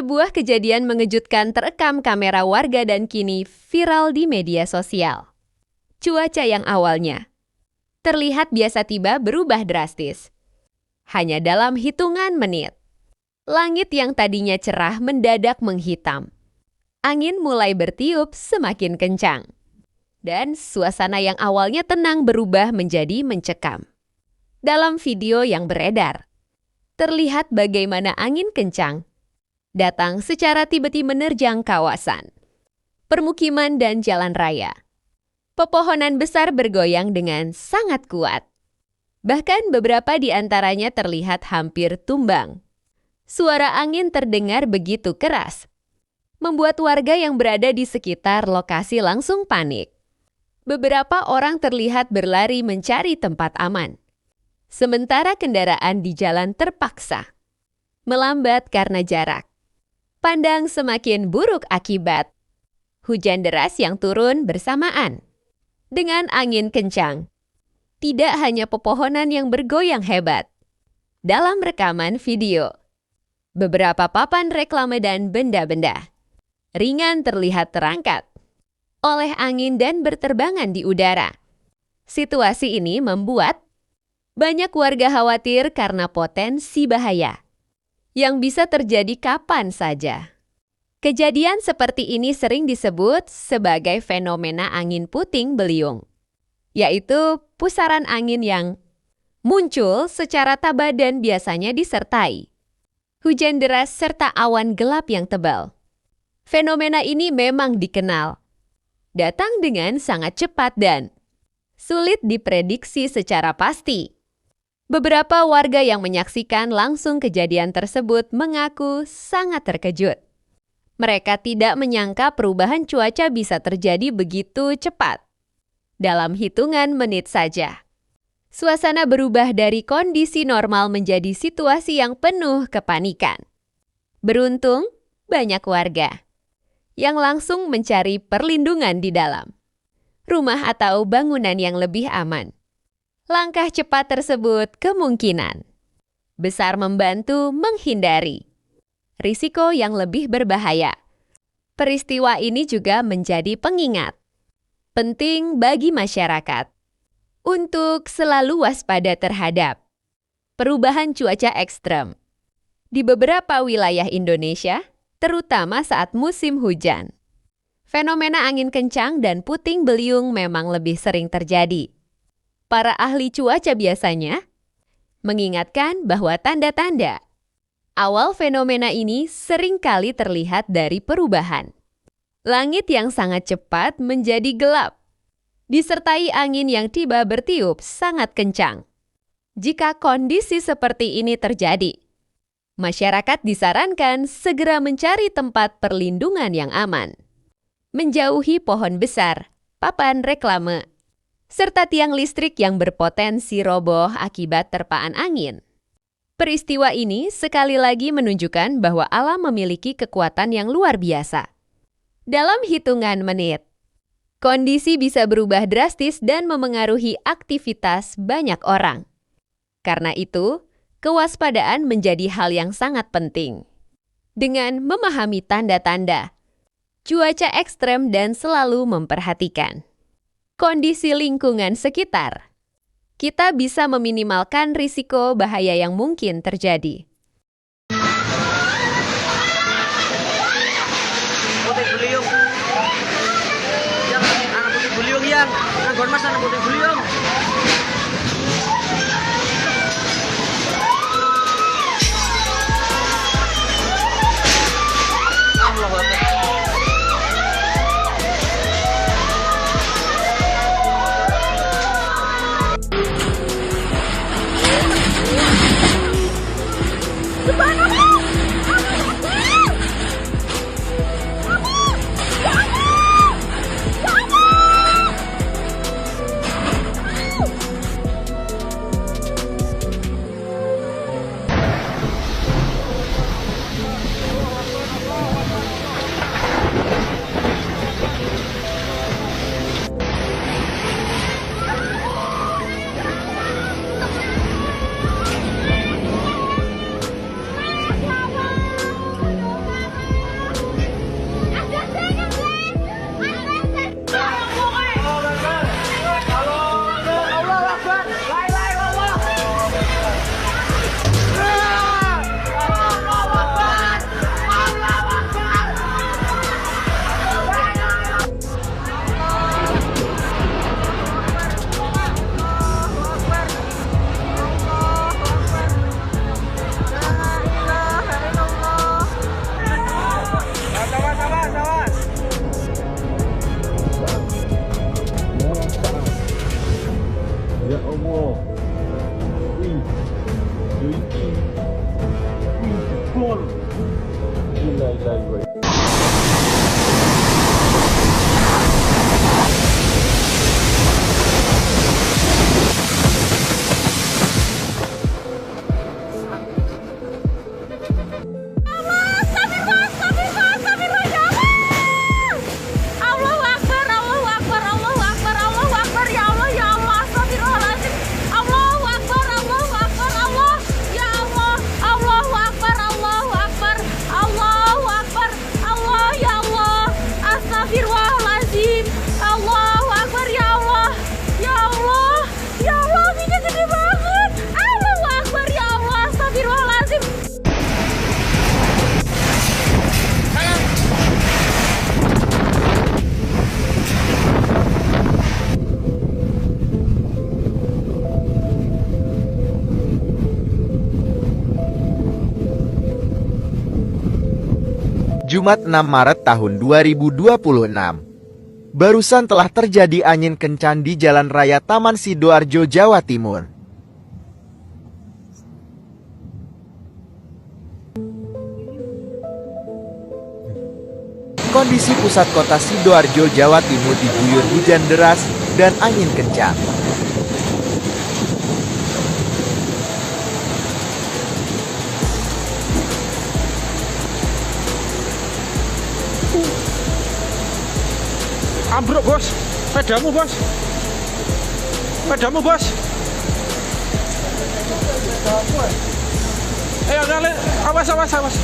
Sebuah kejadian mengejutkan terekam kamera warga dan kini viral di media sosial. Cuaca yang awalnya terlihat biasa tiba berubah drastis. Hanya dalam hitungan menit, langit yang tadinya cerah mendadak menghitam. Angin mulai bertiup semakin kencang. Dan suasana yang awalnya tenang berubah menjadi mencekam. Dalam video yang beredar, terlihat bagaimana angin kencang datang secara tiba-tiba menerjang kawasan, permukiman dan jalan raya. Pepohonan besar bergoyang dengan sangat kuat. Bahkan beberapa di antaranya terlihat hampir tumbang. Suara angin terdengar begitu keras, membuat warga yang berada di sekitar lokasi langsung panik. Beberapa orang terlihat berlari mencari tempat aman. Sementara kendaraan di jalan terpaksa melambat karena jarak pandang semakin buruk akibat hujan deras yang turun bersamaan dengan angin kencang. Tidak hanya pepohonan yang bergoyang hebat. Dalam rekaman video, beberapa papan reklame dan benda-benda ringan terlihat terangkat oleh angin dan berterbangan di udara. Situasi ini membuat banyak warga khawatir karena potensi bahaya yang bisa terjadi kapan saja. Kejadian seperti ini sering disebut sebagai fenomena angin puting beliung, yaitu pusaran angin yang muncul secara tabah dan biasanya disertai hujan deras serta awan gelap yang tebal. Fenomena ini memang dikenal datang dengan sangat cepat dan sulit diprediksi secara pasti. Beberapa warga yang menyaksikan langsung kejadian tersebut mengaku sangat terkejut. Mereka tidak menyangka perubahan cuaca bisa terjadi begitu cepat. Dalam hitungan menit saja, suasana berubah dari kondisi normal menjadi situasi yang penuh kepanikan. Beruntung, banyak warga yang langsung mencari perlindungan di dalam rumah atau bangunan yang lebih aman. Langkah cepat tersebut kemungkinan besar membantu menghindari risiko yang lebih berbahaya. Peristiwa ini juga menjadi pengingat penting bagi masyarakat untuk selalu waspada terhadap perubahan cuaca ekstrem di beberapa wilayah Indonesia, terutama saat musim hujan. Fenomena angin kencang dan puting beliung memang lebih sering terjadi. Para ahli cuaca biasanya mengingatkan bahwa tanda-tanda awal fenomena ini seringkali terlihat dari perubahan langit yang sangat cepat menjadi gelap, disertai angin yang tiba bertiup sangat kencang. Jika kondisi seperti ini terjadi, masyarakat disarankan segera mencari tempat perlindungan yang aman, menjauhi pohon besar, papan reklame, serta tiang listrik yang berpotensi roboh akibat terpaan angin. Peristiwa ini sekali lagi menunjukkan bahwa alam memiliki kekuatan yang luar biasa. Dalam hitungan menit, kondisi bisa berubah drastis dan memengaruhi aktivitas banyak orang. Karena itu, kewaspadaan menjadi hal yang sangat penting. Dengan memahami tanda-tanda cuaca ekstrem dan selalu memperhatikan kondisi lingkungan sekitar, kita bisa meminimalkan risiko bahaya yang mungkin terjadi. Puting beliung. Yang anak puting beliung yang nganggon mas anak puting beliung. Allah Akbar. Jumat 6 Maret tahun 2026. Barusan telah terjadi angin kencang di Jalan Raya Taman Sidoarjo, Jawa Timur. Kondisi pusat kota Sidoarjo, Jawa Timur diguyur hujan deras dan angin kencang. Ambruk bos, pedamu bos, pedamu bos. Ayo kali, awas awas awas.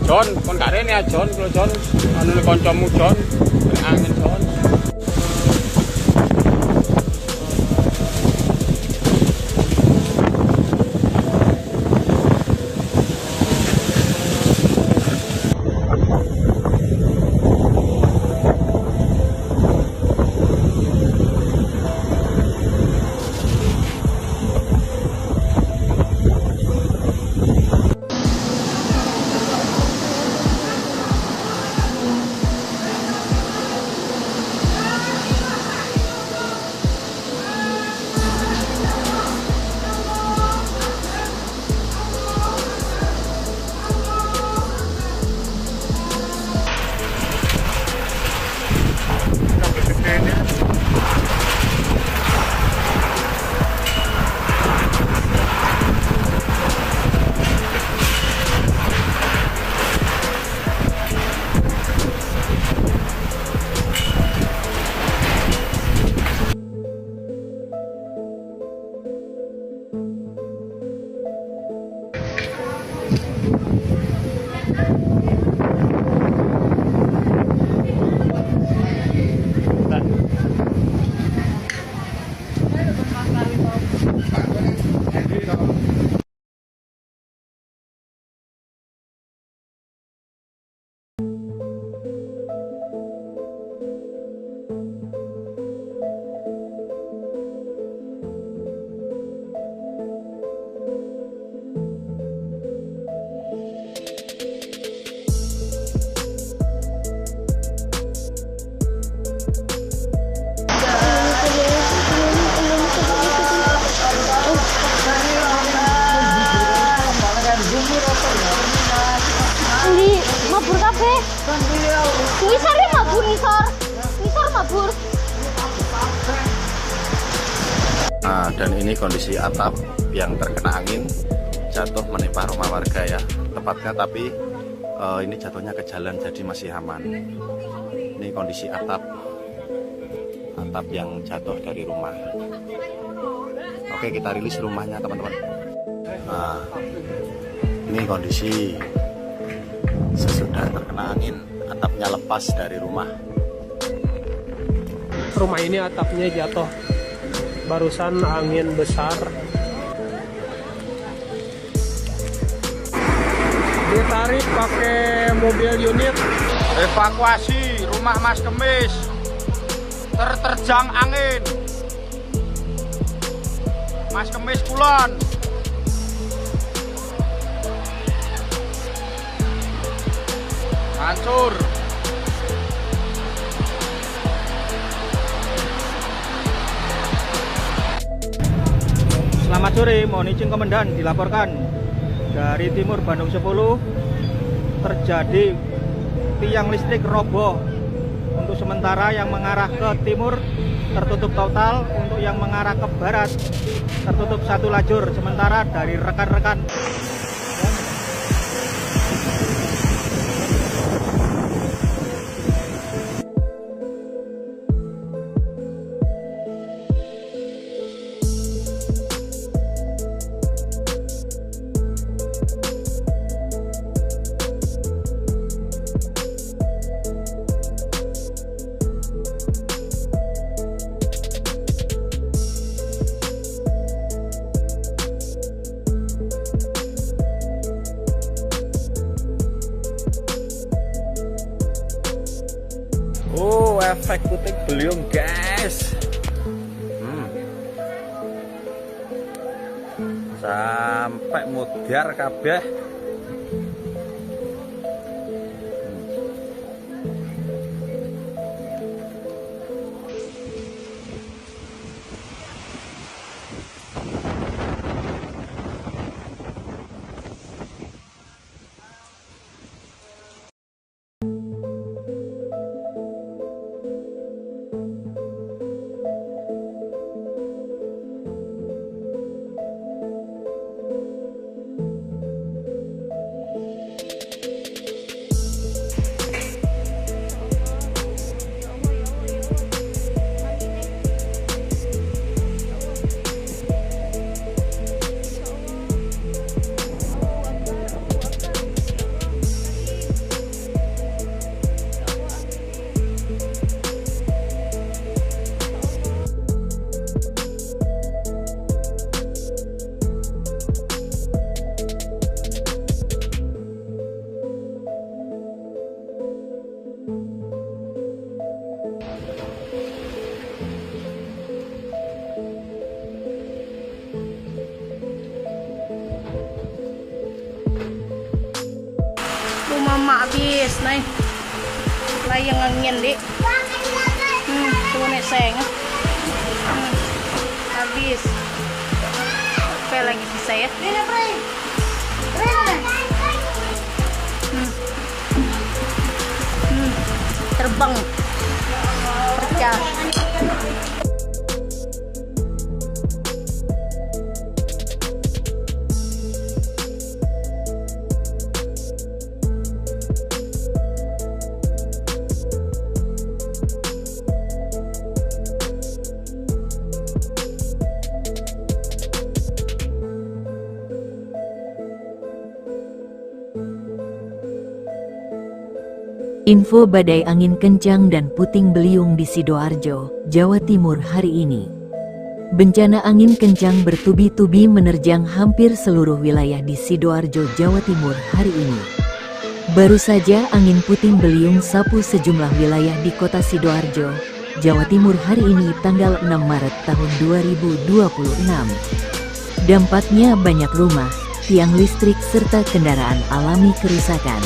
John, kon gak rene ya John, kalau John, anu kancamu John, kena angin John. Mabur kabeh. Ngisore mabur ngisor. Ngisor mabur. Nah, dan ini kondisi atap yang terkena angin jatuh menimpa rumah warga ya tepatnya, tapi ini jatuhnya ke jalan jadi masih aman. Ini kondisi atap yang jatuh dari rumah. Oke, kita rilis rumahnya teman-teman. Nah, ini kondisi sesudah terkena angin, atapnya lepas dari rumah. Rumah ini atapnya jatuh barusan angin besar. Ditarik pakai mobil unit. Evakuasi rumah Mas Kemis terterjang angin. Mas Kemis Kulon. Hancur. Selamat sore, mohon izin Komandan, dilaporkan dari timur Bandung 10 terjadi tiang listrik roboh. Untuk Sementara yang mengarah ke timur tertutup total, untuk yang mengarah ke barat tertutup satu lajur. Sementara dari rekan-rekan efek puting beliung guys. Sampai mudar kabeh. Mama habis nih layang angin dik tuh nih sayang habis apa lagi bisa ya terbang pecah. Info badai angin kencang dan puting beliung di Sidoarjo, Jawa Timur hari ini. Bencana angin kencang bertubi-tubi menerjang hampir seluruh wilayah di Sidoarjo, Jawa Timur hari ini. Baru saja angin puting beliung sapu sejumlah wilayah di kota Sidoarjo, Jawa Timur hari ini tanggal 6 Maret tahun 2026. Dampaknya banyak rumah, tiang listrik serta kendaraan alami kerusakan.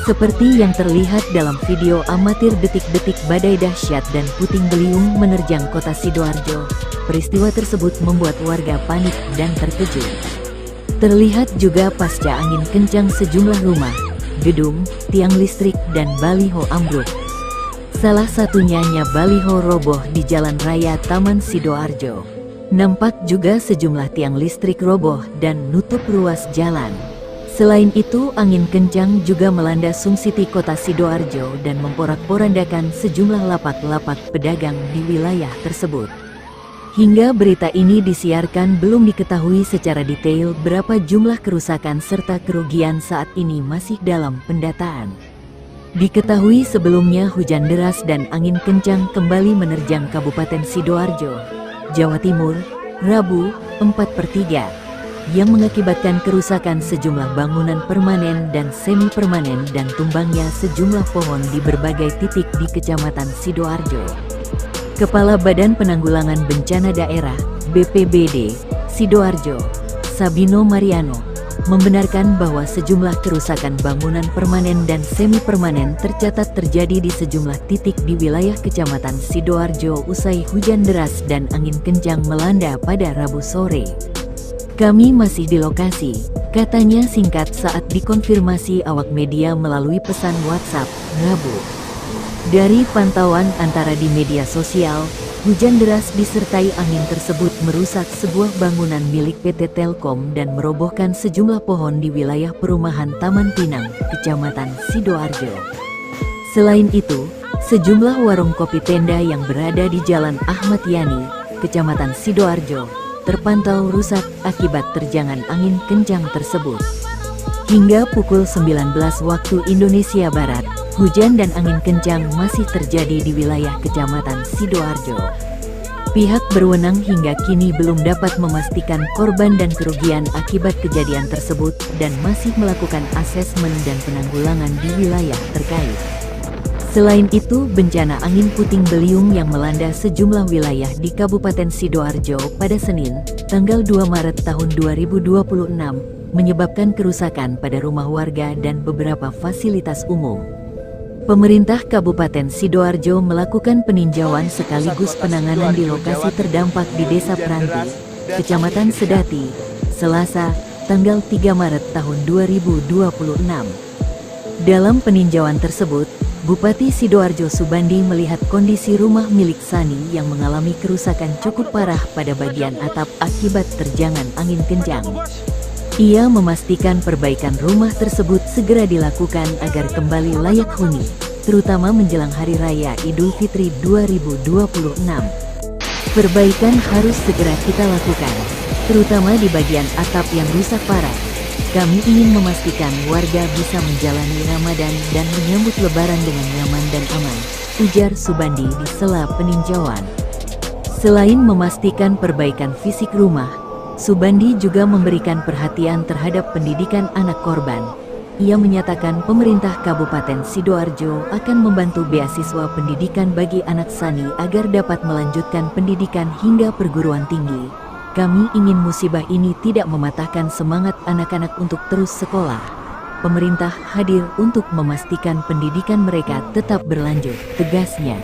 Seperti yang terlihat dalam video amatir detik-detik badai dahsyat dan puting beliung menerjang kota Sidoarjo, peristiwa tersebut membuat warga panik dan terkejut. Terlihat juga pasca angin kencang sejumlah rumah, gedung, tiang listrik dan baliho ambruk. Salah satunya baliho roboh di Jalan Raya Taman Sidoarjo. Nampak juga sejumlah tiang listrik roboh dan nutup ruas jalan. Selain itu, angin kencang juga melanda Sung City kota Sidoarjo dan memporak-porandakan sejumlah lapak-lapak pedagang di wilayah tersebut. Hingga berita ini disiarkan belum diketahui secara detail berapa jumlah kerusakan serta kerugian saat ini masih dalam pendataan. Diketahui sebelumnya hujan deras dan angin kencang kembali menerjang Kabupaten Sidoarjo, Jawa Timur, Rabu, 4/3. Yang mengakibatkan kerusakan sejumlah bangunan permanen dan semi-permanen dan tumbangnya sejumlah pohon di berbagai titik di Kecamatan Sidoarjo. Kepala Badan Penanggulangan Bencana Daerah, BPBD, Sidoarjo, Sabino Mariano, membenarkan bahwa sejumlah kerusakan bangunan permanen dan semi-permanen tercatat terjadi di sejumlah titik di wilayah Kecamatan Sidoarjo usai hujan deras dan angin kencang melanda pada Rabu sore. Kami masih di lokasi, katanya singkat saat dikonfirmasi awak media melalui pesan WhatsApp, Rabu. Dari pantauan antara di media sosial, hujan deras disertai angin tersebut merusak sebuah bangunan milik PT Telkom dan merobohkan sejumlah pohon di wilayah perumahan Taman Pinang, Kecamatan Sidoarjo. Selain itu, sejumlah warung kopi tenda yang berada di Jalan Ahmad Yani, Kecamatan Sidoarjo, terpantau rusak akibat terjangan angin kencang tersebut. Hingga pukul 19 waktu Indonesia Barat, hujan dan angin kencang masih terjadi di wilayah Kecamatan Sidoarjo. Pihak berwenang hingga kini belum dapat memastikan korban dan kerugian akibat kejadian tersebut dan masih melakukan asesmen dan penanggulangan di wilayah terkait. Selain itu, bencana angin puting beliung yang melanda sejumlah wilayah di Kabupaten Sidoarjo pada Senin, tanggal 2 Maret tahun 2026, menyebabkan kerusakan pada rumah warga dan beberapa fasilitas umum. Pemerintah Kabupaten Sidoarjo melakukan peninjauan sekaligus penanganan di lokasi terdampak di Desa Pranti, Kecamatan Sedati, Selasa, tanggal 3 Maret tahun 2026. Dalam peninjauan tersebut, Bupati Sidoarjo Subandi melihat kondisi rumah milik Sani yang mengalami kerusakan cukup parah pada bagian atap akibat terjangan angin kencang. Ia memastikan perbaikan rumah tersebut segera dilakukan agar kembali layak huni, terutama menjelang Hari Raya Idul Fitri 2026. Perbaikan harus segera kita lakukan, terutama di bagian atap yang rusak parah. Kami ingin memastikan warga bisa menjalani Ramadan dan menyambut Lebaran dengan nyaman dan aman, ujar Subandi di sela peninjauan. Selain memastikan perbaikan fisik rumah, Subandi juga memberikan perhatian terhadap pendidikan anak korban. Ia menyatakan pemerintah Kabupaten Sidoarjo akan membantu beasiswa pendidikan bagi anak Sani agar dapat melanjutkan pendidikan hingga perguruan tinggi. Kami ingin musibah ini tidak mematahkan semangat anak-anak untuk terus sekolah. Pemerintah hadir untuk memastikan pendidikan mereka tetap berlanjut, tegasnya.